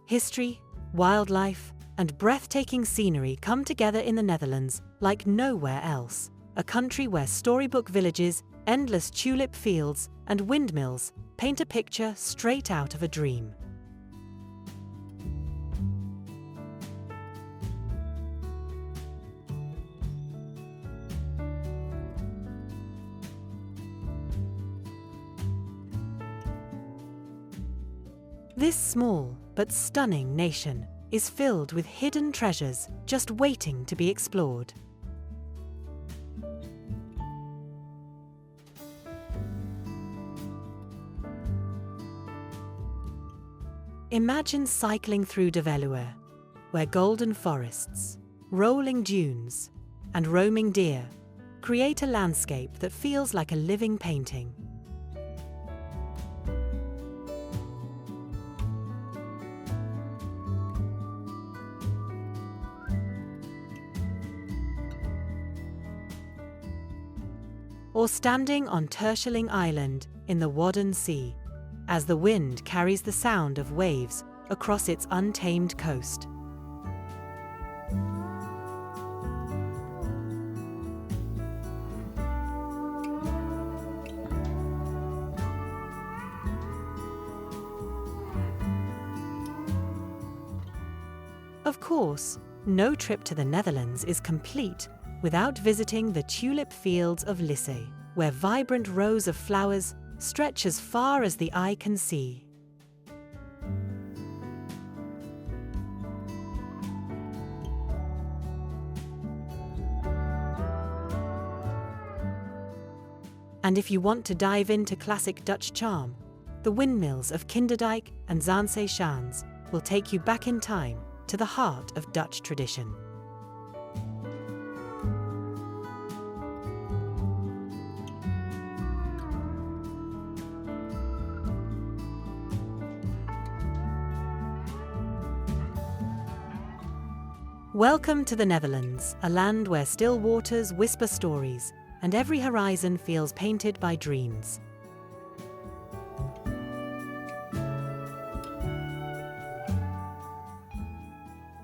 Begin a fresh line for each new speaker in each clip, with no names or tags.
History, wildlife, and breathtaking scenery come together in the Netherlands like nowhere else. A country where storybook villages, endless tulip fields, and windmills paint a picture straight out of a dream. This small but stunning nation is filled with hidden treasures just waiting to be explored. Imagine cycling through de Veluwe, where golden forests, rolling dunes, and roaming deer create a landscape that feels like a living painting. Or standing on Terschelling Island in the Wadden Sea, as the wind carries the sound of waves across its untamed coast. Of course, no trip to the Netherlands is complete without visiting the tulip fields of Lisse, where vibrant rows of flowers stretch as far as the eye can see. And if you want to dive into classic Dutch charm, the windmills of Kinderdijk and Zaanse Schans will take you back in time to the heart of Dutch tradition. Welcome to the Netherlands, a land where still waters whisper stories and every horizon feels painted by dreams.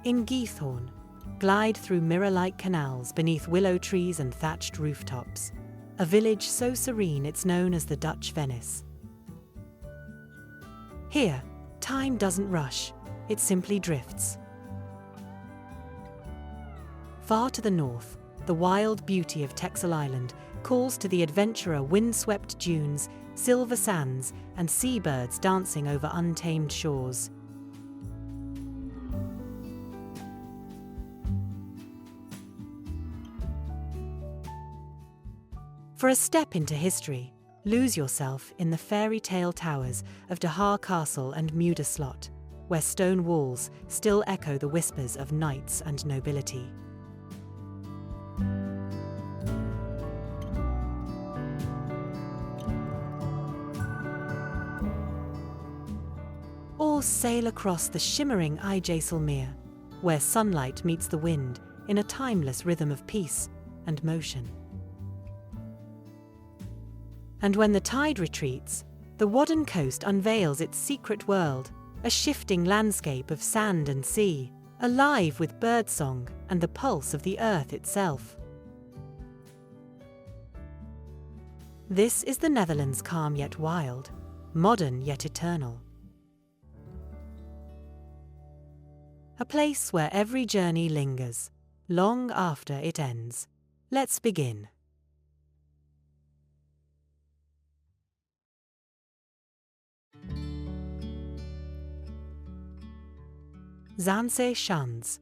In Giethoorn, glide through mirror-like canals beneath willow trees and thatched rooftops, a village so serene it's known as the Dutch Venice. Here, time doesn't rush, it simply drifts. Far to the north, the wild beauty of Texel Island calls to the adventurer wind-swept dunes, silver sands, and seabirds dancing over untamed shores. For a step into history, lose yourself in the fairy tale towers of De Haar Castle and Mude Slot, where stone walls still echo the whispers of knights and nobility. Or sail across the shimmering IJsselmeer, where sunlight meets the wind in a timeless rhythm of peace and motion. And when the tide retreats, the Wadden coast unveils its secret world, a shifting landscape of sand and sea, alive with birdsong and the pulse of the earth itself. This is the Netherlands, calm yet wild, modern yet eternal. A place where every journey lingers, long after it ends. Let's begin. Zaanse Schans.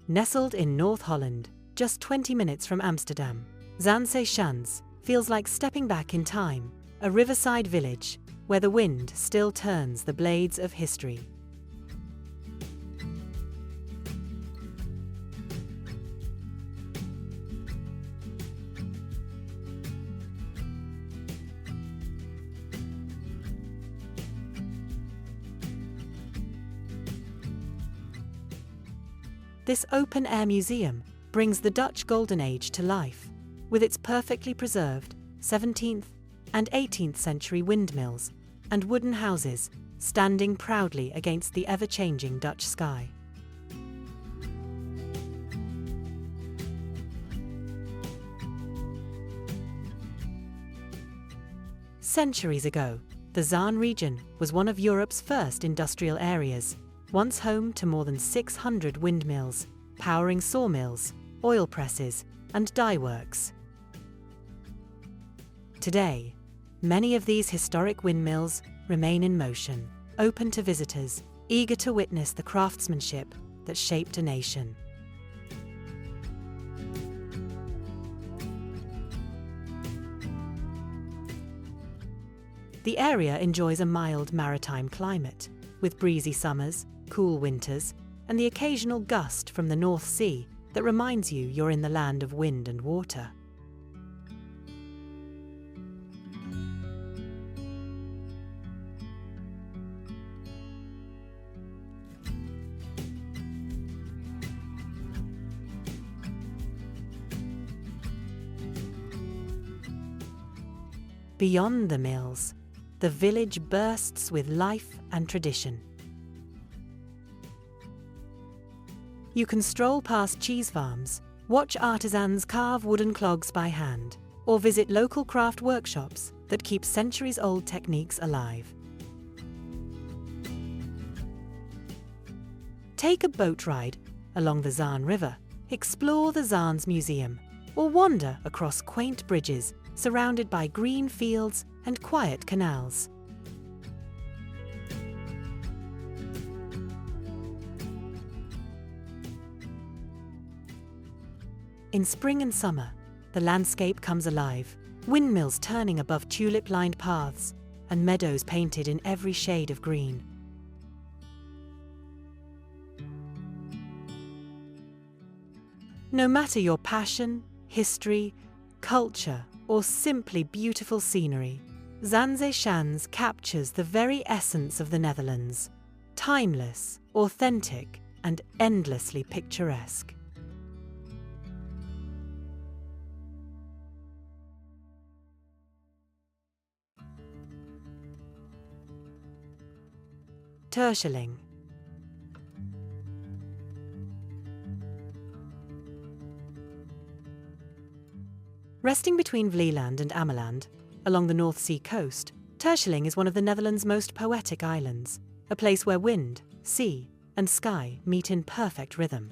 Nestled in North Holland, just 20 minutes from Amsterdam, Zaanse Schans feels like stepping back in time, a riverside village where the wind still turns the blades of history. This open-air museum brings the Dutch Golden Age to life, with its perfectly preserved 17th and 18th century windmills and wooden houses standing proudly against the ever-changing Dutch sky. Centuries ago, the Zaan region was one of Europe's first industrial areas, once home to more than 600 windmills, powering sawmills, oil presses, and dye works. Today, many of these historic windmills remain in motion, open to visitors, eager to witness the craftsmanship that shaped a nation. The area enjoys a mild maritime climate, with breezy summers, cool winters, and the occasional gust from the North Sea that reminds you you're in the land of wind and water. Beyond the mills, the village bursts with life and tradition. You can stroll past cheese farms, watch artisans carve wooden clogs by hand, or visit local craft workshops that keep centuries-old techniques alive. Take a boat ride along the Zaan River, explore the Zaan's Museum, or wander across quaint bridges surrounded by green fields and quiet canals. In spring and summer, the landscape comes alive, windmills turning above tulip-lined paths and meadows painted in every shade of green. No matter your passion, history, culture, or simply beautiful scenery, Zaanse captures the very essence of the Netherlands, timeless, authentic, and endlessly picturesque. Terschelling. Resting between Vlieland and Ameland, along the North Sea coast, Terschelling is one of the Netherlands' most poetic islands, a place where wind, sea, and sky meet in perfect rhythm.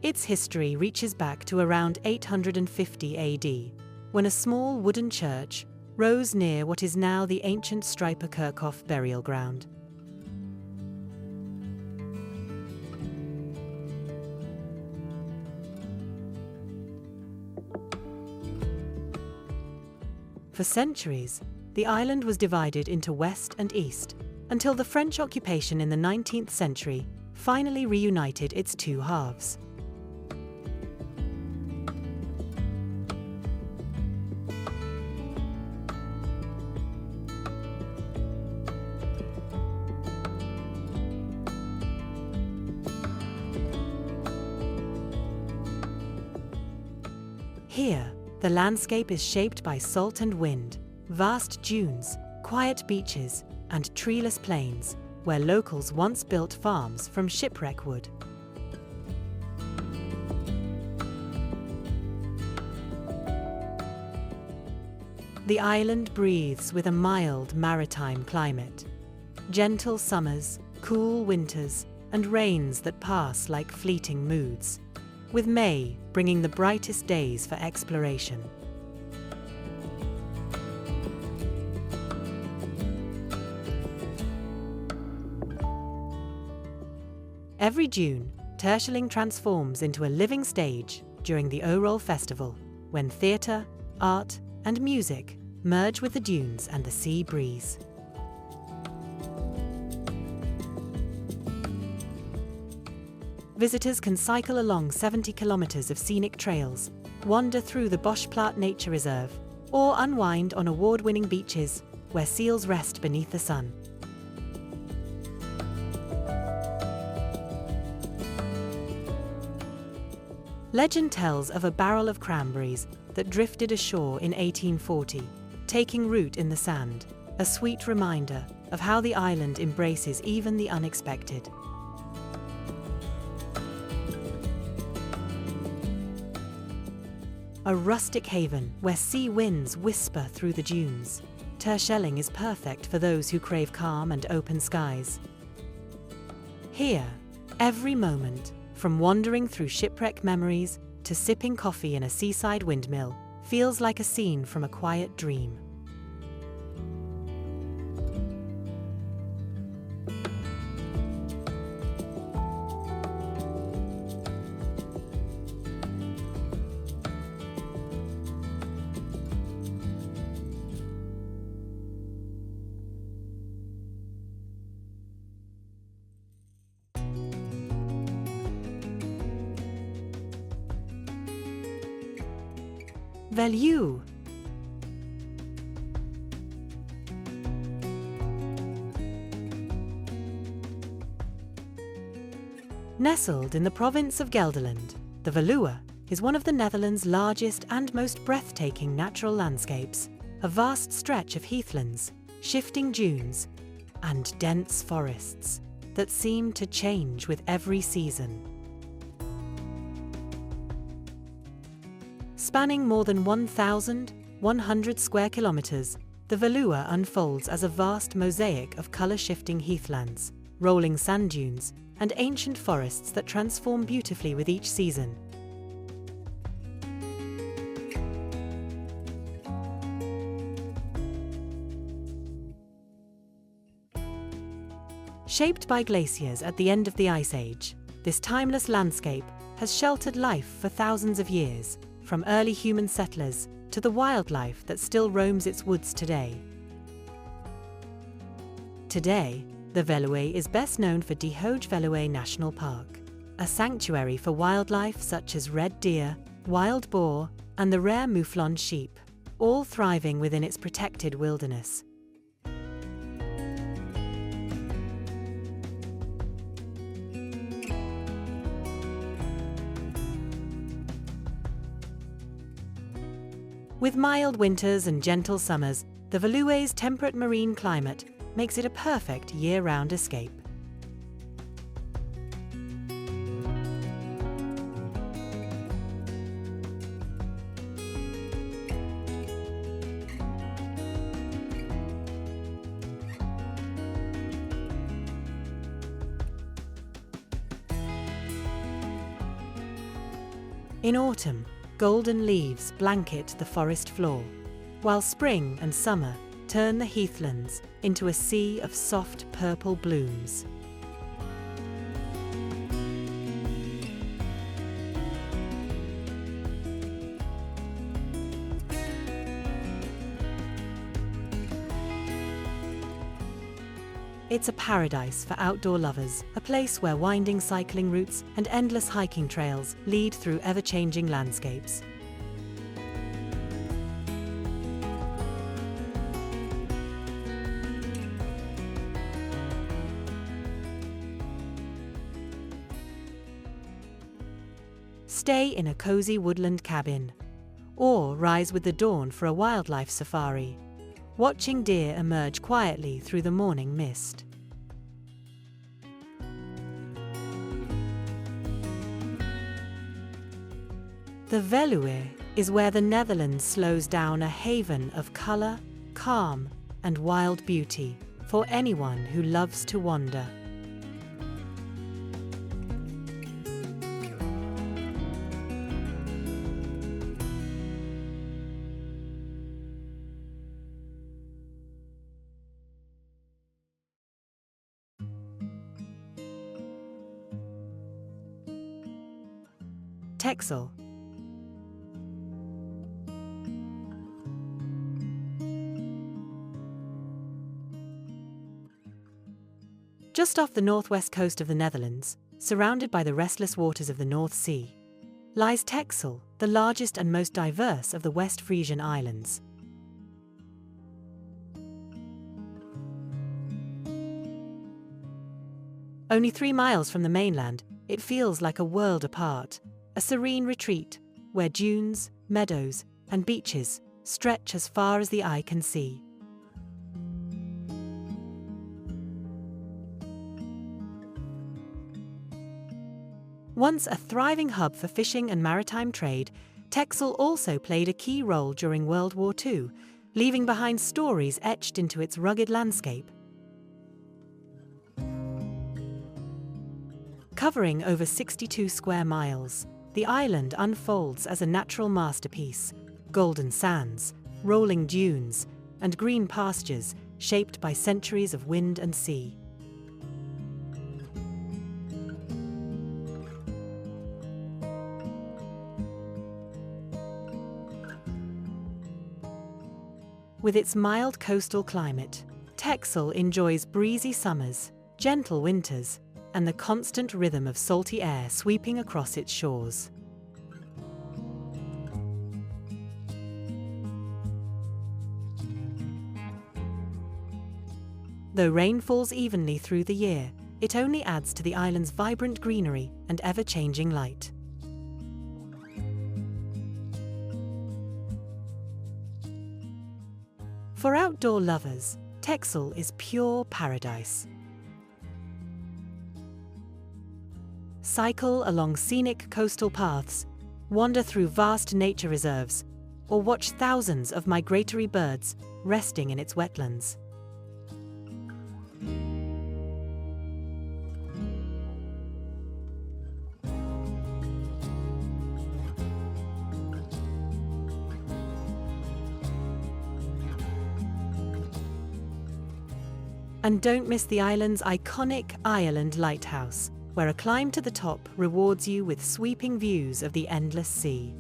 Its history reaches back to around 850 AD, when a small wooden church rose near what is now the ancient Strijperkerkhof burial ground. For centuries, the island was divided into west and east, until the French occupation in the 19th century finally reunited its two halves. Here, the landscape is shaped by salt and wind, vast dunes, quiet beaches, and treeless plains, where locals once built farms from shipwreck wood. The island breathes with a mild maritime climate. Gentle summers, cool winters, and rains that pass like fleeting moods, with May bringing the brightest days for exploration. Every June, Terschelling transforms into a living stage during the Oerol Festival, when theatre, art, and music merge with the dunes and the sea breeze. Visitors can cycle along 70 kilometers of scenic trails, wander through the Boschplaat Nature Reserve, or unwind on award-winning beaches where seals rest beneath the sun. Legend tells of a barrel of cranberries that drifted ashore in 1840, taking root in the sand, a sweet reminder of how the island embraces even the unexpected. A rustic haven where sea winds whisper through the dunes, Terschelling is perfect for those who crave calm and open skies. Here, every moment, from wandering through shipwreck memories to sipping coffee in a seaside windmill, feels like a scene from a quiet dream. Value. Nestled in the province of Gelderland, the Veluwe is one of the Netherlands' largest and most breathtaking natural landscapes, a vast stretch of heathlands, shifting dunes, and dense forests that seem to change with every season. Spanning more than 1,100 square kilometers, the Veluwe unfolds as a vast mosaic of color-shifting heathlands, rolling sand dunes, and ancient forests that transform beautifully with each season. Shaped by glaciers at the end of the Ice Age, this timeless landscape has sheltered life for thousands of years, from early human settlers to the wildlife that still roams its woods today. Today, the Veluwe is best known for De Hoge Veluwe National Park, a sanctuary for wildlife such as red deer, wild boar, and the rare mouflon sheep, all thriving within its protected wilderness. With mild winters and gentle summers, the Veluwe's temperate marine climate makes it a perfect year-round escape. In autumn, golden leaves blanket the forest floor, while spring and summer turn the heathlands into a sea of soft purple blooms. It's a paradise for outdoor lovers, a place where winding cycling routes and endless hiking trails lead through ever-changing landscapes. Stay in a cozy woodland cabin, or rise with the dawn for a wildlife safari, watching deer emerge quietly through the morning mist. The Veluwe is where the Netherlands slows down, a haven of colour, calm, and wild beauty for anyone who loves to wander. Texel. Just off the northwest coast of the Netherlands, surrounded by the restless waters of the North Sea, lies Texel, the largest and most diverse of the West Frisian islands. Only 3 miles from the mainland, it feels like a world apart, a serene retreat where dunes, meadows, and beaches stretch as far as the eye can see. Once a thriving hub for fishing and maritime trade, Texel also played a key role during World War II, leaving behind stories etched into its rugged landscape. Covering over 62 square miles, the island unfolds as a natural masterpiece: golden sands, rolling dunes, and green pastures shaped by centuries of wind and sea. With its mild coastal climate, Texel enjoys breezy summers, gentle winters, and the constant rhythm of salty air sweeping across its shores. Though rain falls evenly through the year, it only adds to the island's vibrant greenery and ever-changing light. For outdoor lovers, Texel is pure paradise. Cycle along scenic coastal paths, wander through vast nature reserves, or watch thousands of migratory birds resting in its wetlands. And don't miss the island's iconic Ireland Lighthouse, where a climb to the top rewards you with sweeping views of the endless sea.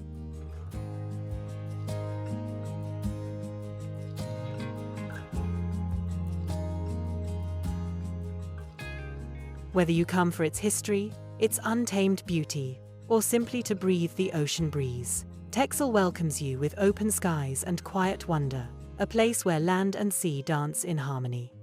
Whether you come for its history, its untamed beauty, or simply to breathe the ocean breeze, Texel welcomes you with open skies and quiet wonder, a place where land and sea dance in harmony.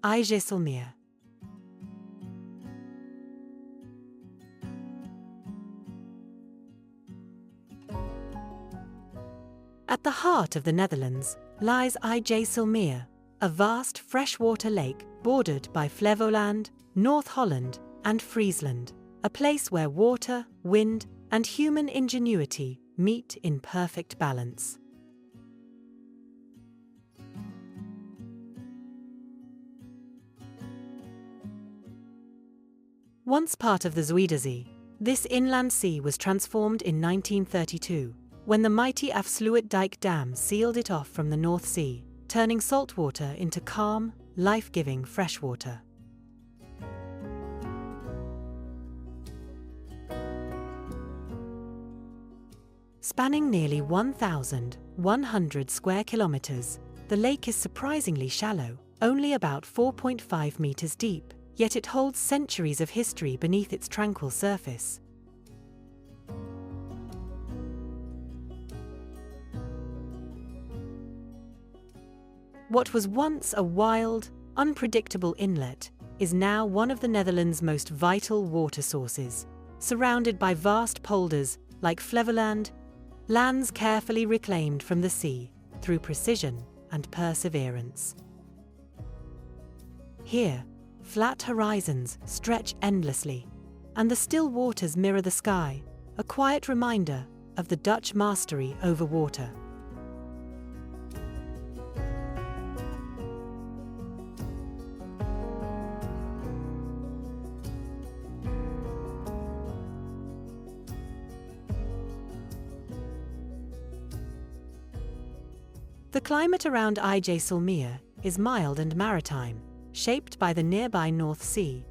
IJsselmeer. At the heart of the Netherlands lies IJsselmeer, a vast freshwater lake bordered by Flevoland, North Holland, and Friesland, a place where water, wind, and human ingenuity meet in perfect balance. Once part of the Zuiderzee, this inland sea was transformed in 1932, when the mighty Afsluitdijk Dam sealed it off from the North Sea, turning saltwater into calm, life-giving freshwater. Spanning nearly 1,100 square kilometers, the lake is surprisingly shallow, only about 4.5 meters deep. Yet it holds centuries of history beneath its tranquil surface. What was once a wild, unpredictable inlet is now one of the Netherlands' most vital water sources, surrounded by vast polders like Flevoland, lands carefully reclaimed from the sea through precision and perseverance. Here, flat horizons stretch endlessly, and the still waters mirror the sky, a quiet reminder of the Dutch mastery over water. The climate around IJsselmeer is mild and maritime, shaped by the nearby North Sea.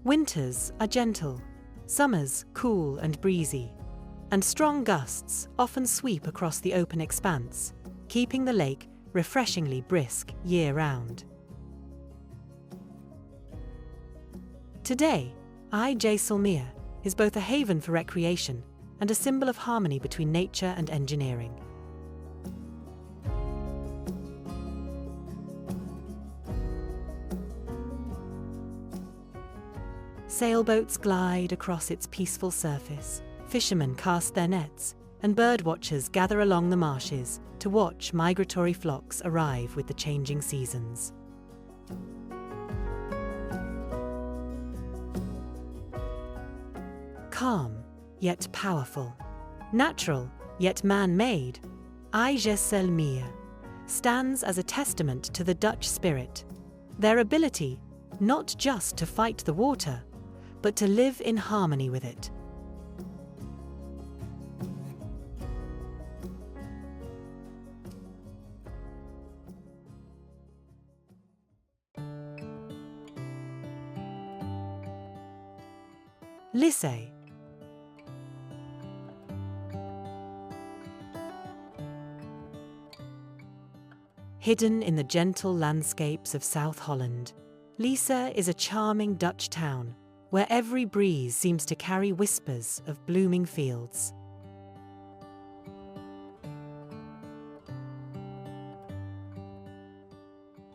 Winters are gentle, summers cool and breezy, and strong gusts often sweep across the open expanse, keeping the lake refreshingly brisk year-round. Today, Jaisalmer is both a haven for recreation and a symbol of harmony between nature and engineering. Sailboats glide across its peaceful surface, fishermen cast their nets, and birdwatchers gather along the marshes to watch migratory flocks arrive with the changing seasons. Calm, yet powerful. Natural, yet man-made, Jaisalmer stands as a testament to the Dutch spirit, their ability not just to fight the water, but to live in harmony with it. Lisse. Hidden in the gentle landscapes of South Holland, Lisse is a charming Dutch town where every breeze seems to carry whispers of blooming fields.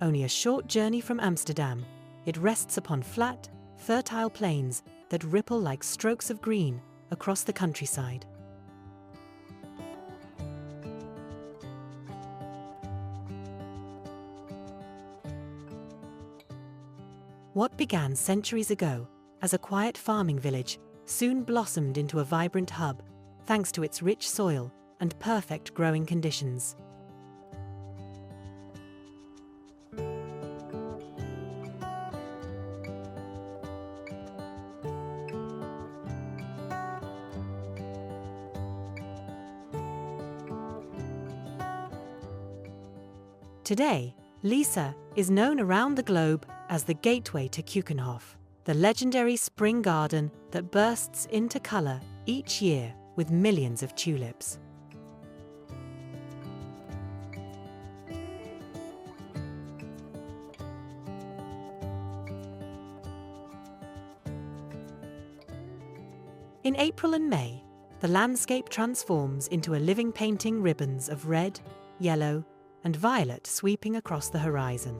Only a short journey from Amsterdam, it rests upon flat, fertile plains that ripple like strokes of green across the countryside. What began centuries ago as a quiet farming village soon blossomed into a vibrant hub, thanks to its rich soil and perfect growing conditions. Today, Lisse is known around the globe as the gateway to Keukenhof, the legendary spring garden that bursts into colour each year with millions of tulips. In April and May, the landscape transforms into a living painting, ribbons of red, yellow, and violet sweeping across the horizon.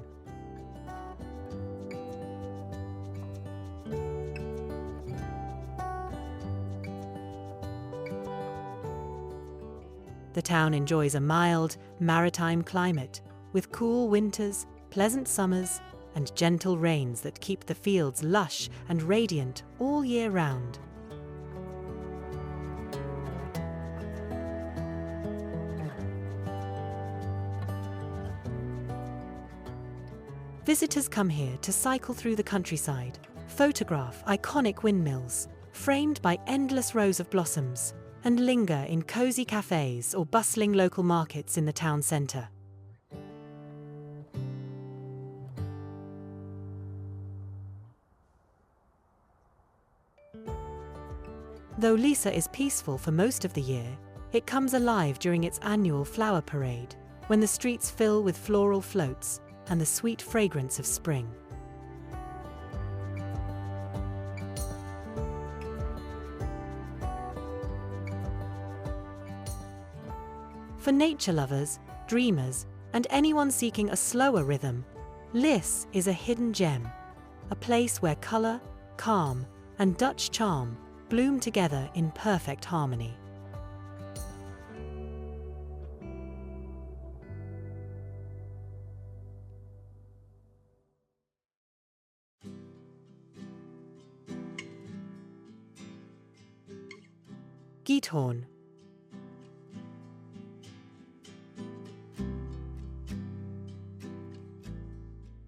The town enjoys a mild, maritime climate, with cool winters, pleasant summers, and gentle rains that keep the fields lush and radiant all year round. Visitors come here to cycle through the countryside, photograph iconic windmills, framed by endless rows of blossoms, and linger in cozy cafes or bustling local markets in the town centre. Though Lisse is peaceful for most of the year, it comes alive during its annual flower parade, when the streets fill with floral floats and the sweet fragrance of spring. For nature lovers, dreamers, and anyone seeking a slower rhythm, Lisse is a hidden gem, a place where colour, calm, and Dutch charm bloom together in perfect harmony. Giethoorn.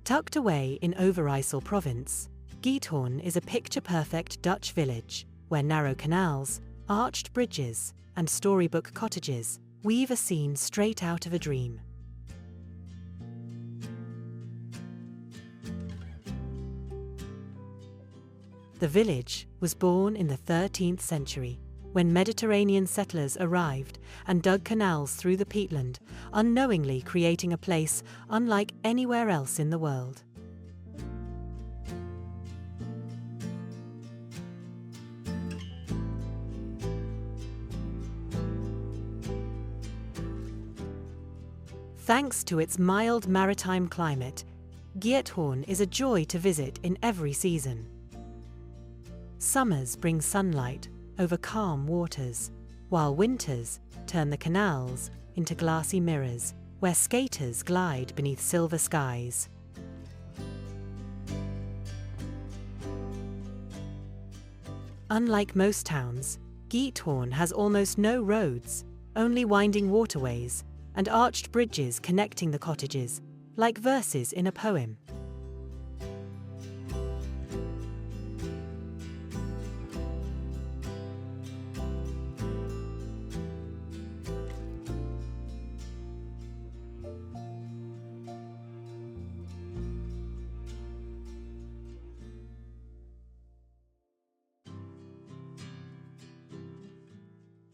Tucked away in Overijssel province, Giethoorn is a picture-perfect Dutch village where narrow canals, arched bridges, and storybook cottages weave a scene straight out of a dream. The village was born in the 13th century, when Mediterranean settlers arrived and dug canals through the peatland, unknowingly creating a place unlike anywhere else in the world. Thanks to its mild maritime climate, Giethoorn is a joy to visit in every season. Summers bring sunlight over calm waters, while winters turn the canals into glassy mirrors where skaters glide beneath silver skies. Unlike most towns, Giethoorn has almost no roads, only winding waterways and arched bridges connecting the cottages, like verses in a poem.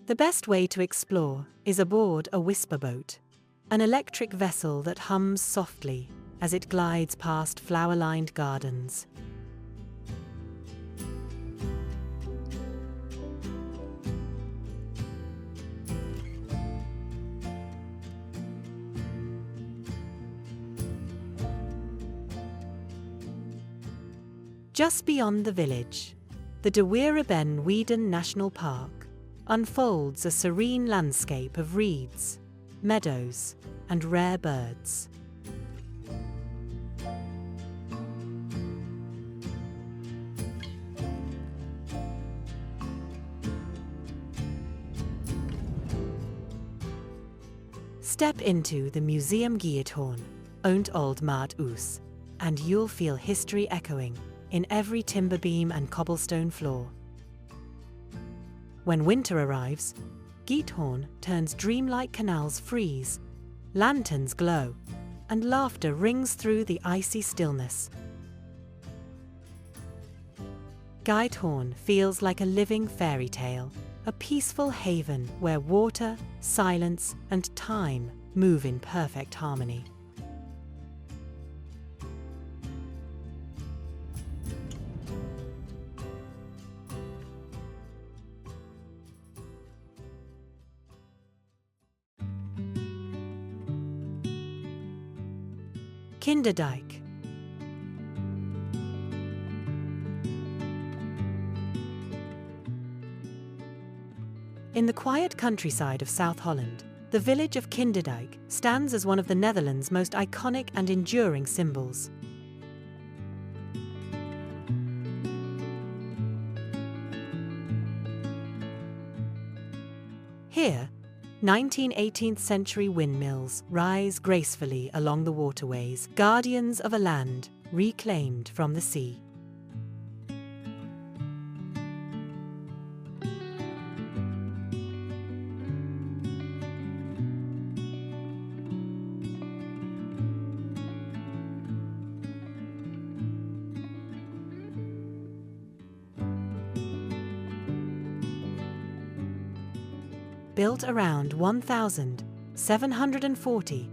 The best way to explore is aboard a whisper boat, an electric vessel that hums softly as it glides past flower-lined gardens. Just beyond the village, the De Weereben National Park unfolds a serene landscape of reeds, meadows, and rare birds. Step into the Museum Giethoorn, owned Old Maat Oos, and you'll feel history echoing in every timber beam and cobblestone floor. When winter arrives, Giethoorn turns dreamlike canals freeze, lanterns glow, and laughter rings through the icy stillness. Giethoorn feels like a living fairy tale, a peaceful haven where water, silence, and time move in perfect harmony. Kinderdijk. In the quiet countryside of South Holland, the village of Kinderdijk stands as one of the Netherlands' most iconic and enduring symbols. Here, 18th century windmills rise gracefully along the waterways, guardians of a land reclaimed from the sea. Built around 1740,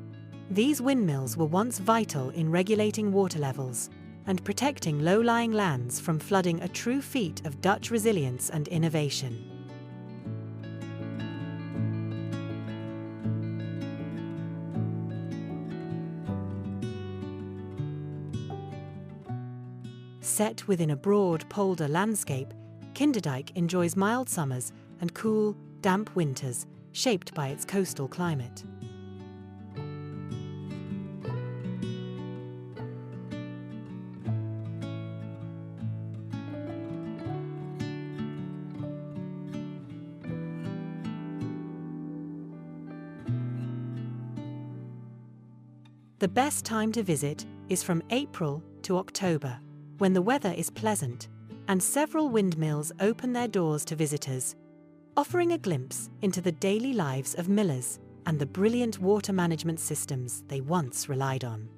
these windmills were once vital in regulating water levels and protecting low-lying lands from flooding, a true feat of Dutch resilience and innovation. Set within a broad polder landscape, Kinderdijk enjoys mild summers and cool, damp winters shaped by its coastal climate. The best time to visit is from April to October, when the weather is pleasant, and several windmills open their doors to visitors, offering a glimpse into the daily lives of millers and the brilliant water management systems they once relied on.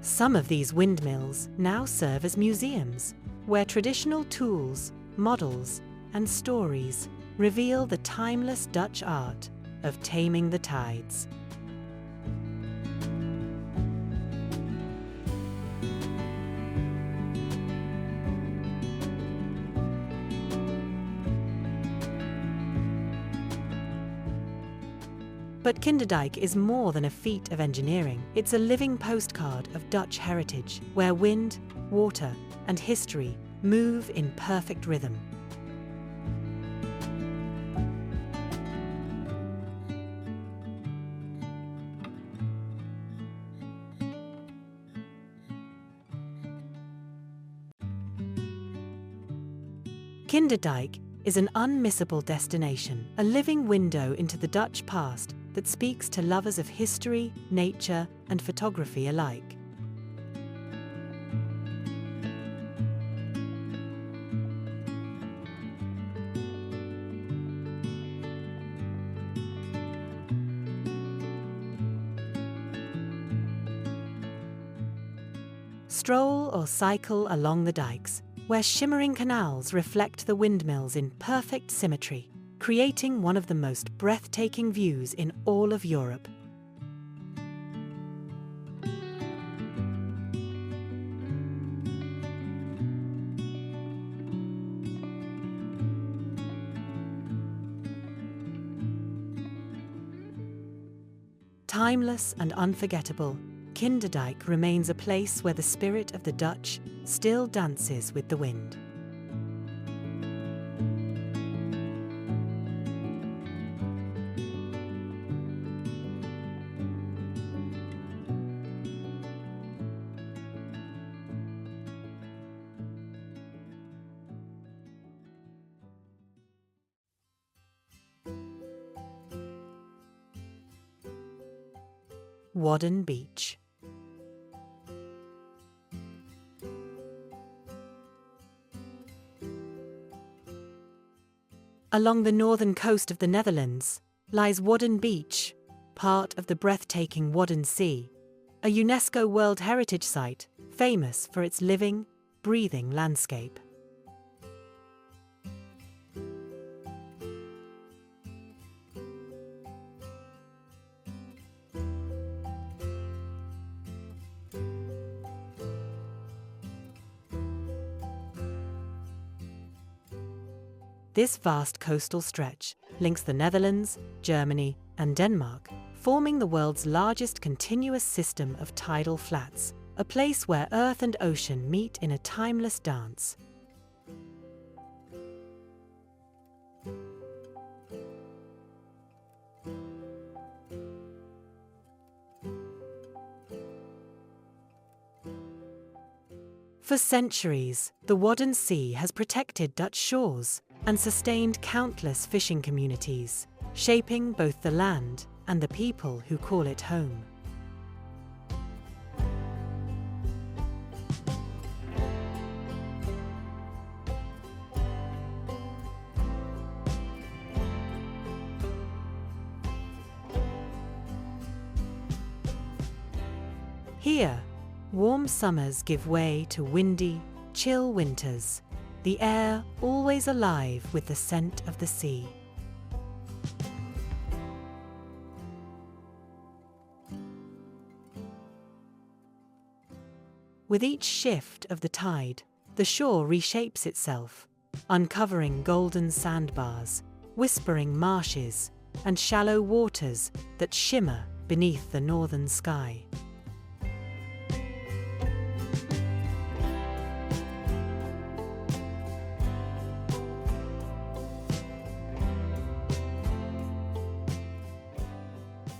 Some of these windmills now serve as museums, where traditional tools, models, and stories reveal the timeless Dutch art of taming the tides. But Kinderdijk is more than a feat of engineering. It's a living postcard of Dutch heritage, where wind, water, and history move in perfect rhythm. Kinderdijk is an unmissable destination, a living window into the Dutch past that speaks to lovers of history, nature, and photography alike. Stroll or cycle along the dikes, where shimmering canals reflect the windmills in perfect symmetry, creating one of the most breathtaking views in all of Europe. Timeless and unforgettable, Kinderdijk remains a place where the spirit of the Dutch still dances with the wind. Wadden Beach. Along the northern coast of the Netherlands lies Wadden Beach, part of the breathtaking Wadden Sea, a UNESCO World Heritage Site famous for its living, breathing landscape. This vast coastal stretch links the Netherlands, Germany, and Denmark, forming the world's largest continuous system of tidal flats, a place where earth and ocean meet in a timeless dance. For centuries, the Wadden Sea has protected Dutch shores and sustained countless fishing communities, shaping both the land and the people who call it home. Here, warm summers give way to windy, chill winters, the air always alive with the scent of the sea. With each shift of the tide, the shore reshapes itself, uncovering golden sandbars, whispering marshes, and shallow waters that shimmer beneath the northern sky.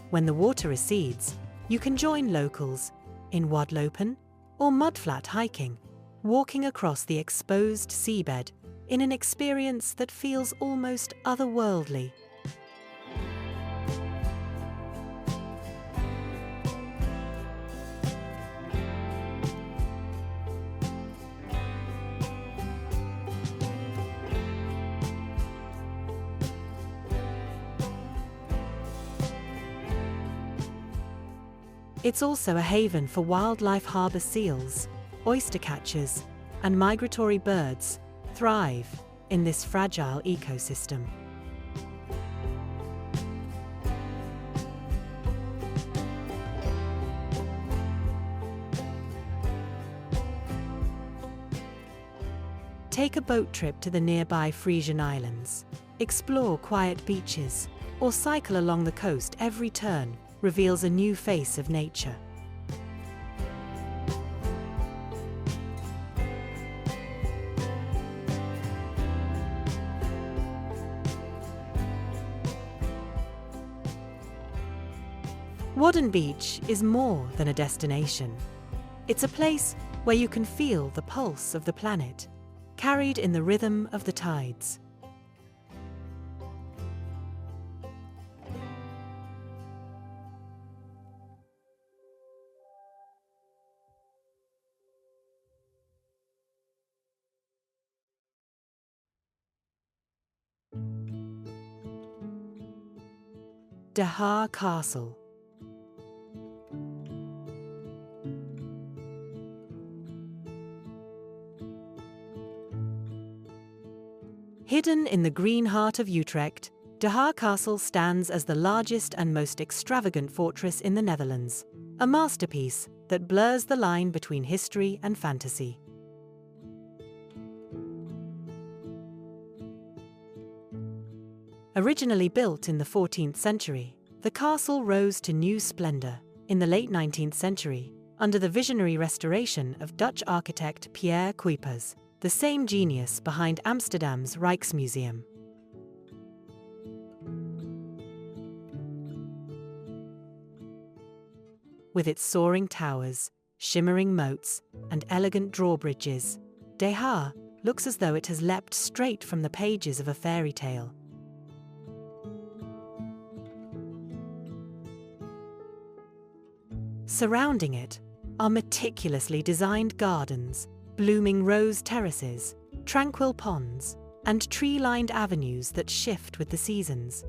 When the water recedes, you can join locals in wadlopen or mudflat hiking, walking across the exposed seabed in an experience that feels almost otherworldly. It's also a haven for wildlife. Harbor seals, oyster catchers, and migratory birds thrive in this fragile ecosystem. Take a boat trip to the nearby Frisian Islands. Explore quiet beaches, or cycle along the coast. Every turn reveals a new face of nature. Wadden Beach is more than a destination. It's a place where you can feel the pulse of the planet, carried in the rhythm of the tides. Dahar Castle. Hidden in the green heart of Utrecht, Dahar Castle stands as the largest and most extravagant fortress in the Netherlands, a masterpiece that blurs the line between history and fantasy. Originally built in the 14th century, the castle rose to new splendor in the late 19th century under the visionary restoration of Dutch architect Pierre Cuypers, the same genius behind Amsterdam's Rijksmuseum. With its soaring towers, shimmering moats, and elegant drawbridges, Dahar looks as though it has leapt straight from the pages of a fairy tale. Surrounding it are meticulously designed gardens, blooming rose terraces, tranquil ponds, and tree-lined avenues that shift with the seasons.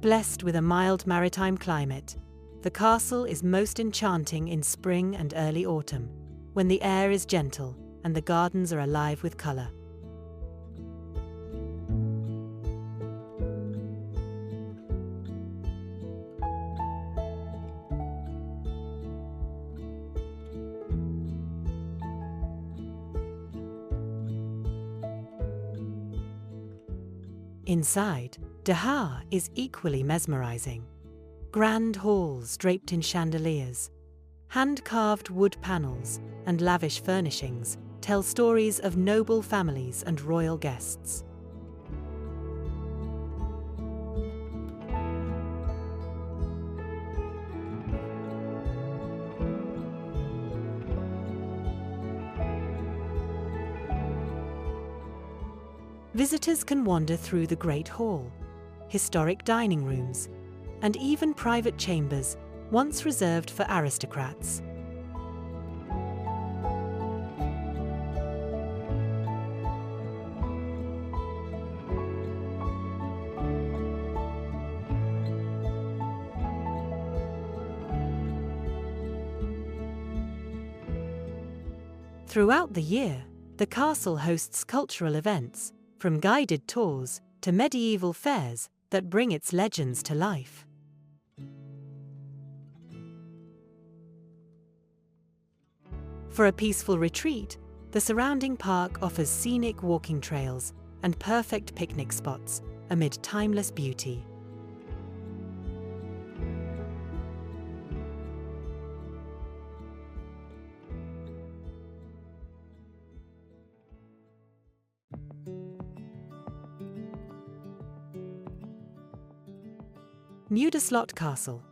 Blessed with a mild maritime climate, the castle is most enchanting in spring and early autumn, when the air is gentle and the gardens are alive with colour. Inside, Dahar is equally mesmerizing. Grand halls draped in chandeliers, hand-carved wood panels, and lavish furnishings tell stories of noble families and royal guests. Visitors can wander through the Great Hall, historic dining rooms, and even private chambers once reserved for aristocrats. Throughout the year, the castle hosts cultural events, from guided tours to medieval fairs that bring its legends to life. For a peaceful retreat, the surrounding park offers scenic walking trails and perfect picnic spots amid timeless beauty. Muiderslot Castle.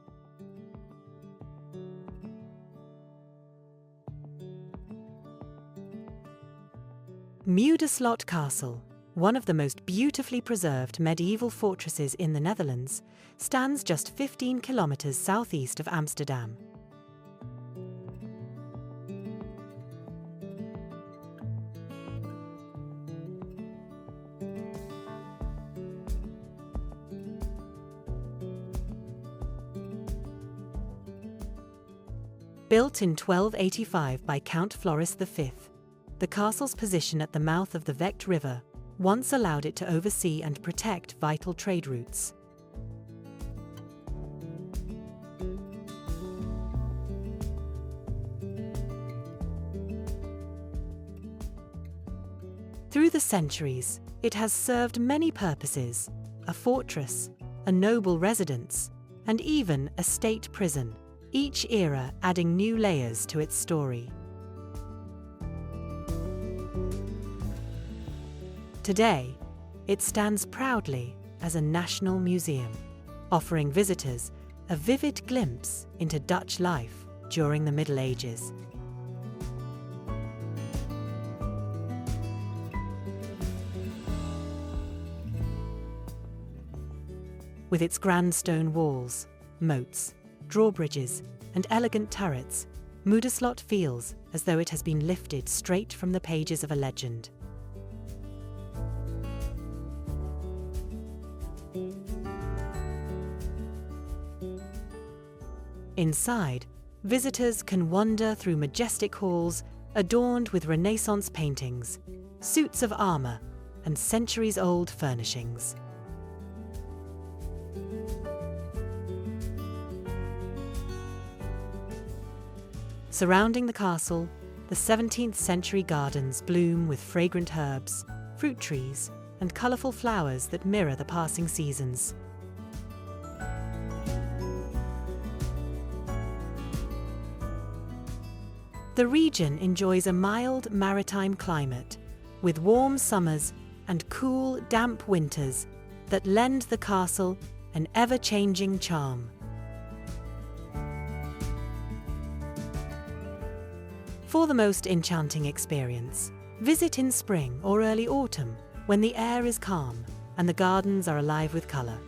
Mudeslot Castle, one of the most beautifully preserved medieval fortresses in the Netherlands, stands just 15 kilometers southeast of Amsterdam. Built in 1285 by Count Floris V, the castle's position at the mouth of the Vecht River once allowed it to oversee and protect vital trade routes. Through the centuries, it has served many purposes: a fortress, a noble residence, and even a state prison, each era adding new layers to its story. Today, it stands proudly as a national museum, offering visitors a vivid glimpse into Dutch life during the Middle Ages. With its grand stone walls, moats, drawbridges, and elegant turrets, Mudeslot feels as though it has been lifted straight from the pages of a legend. Inside, visitors can wander through majestic halls adorned with Renaissance paintings, suits of armor, and centuries-old furnishings. Surrounding the castle, the 17th century gardens bloom with fragrant herbs, fruit trees, and colourful flowers that mirror the passing seasons. The region enjoys a mild maritime climate, with warm summers and cool, damp winters that lend the castle an ever-changing charm. For the most enchanting experience, visit in spring or early autumn when the air is calm and the gardens are alive with colour.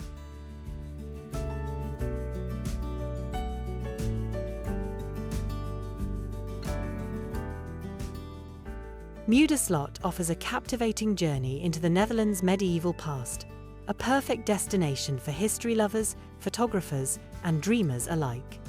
Mudeslot offers a captivating journey into the Netherlands' medieval past, a perfect destination for history lovers, photographers, and dreamers alike.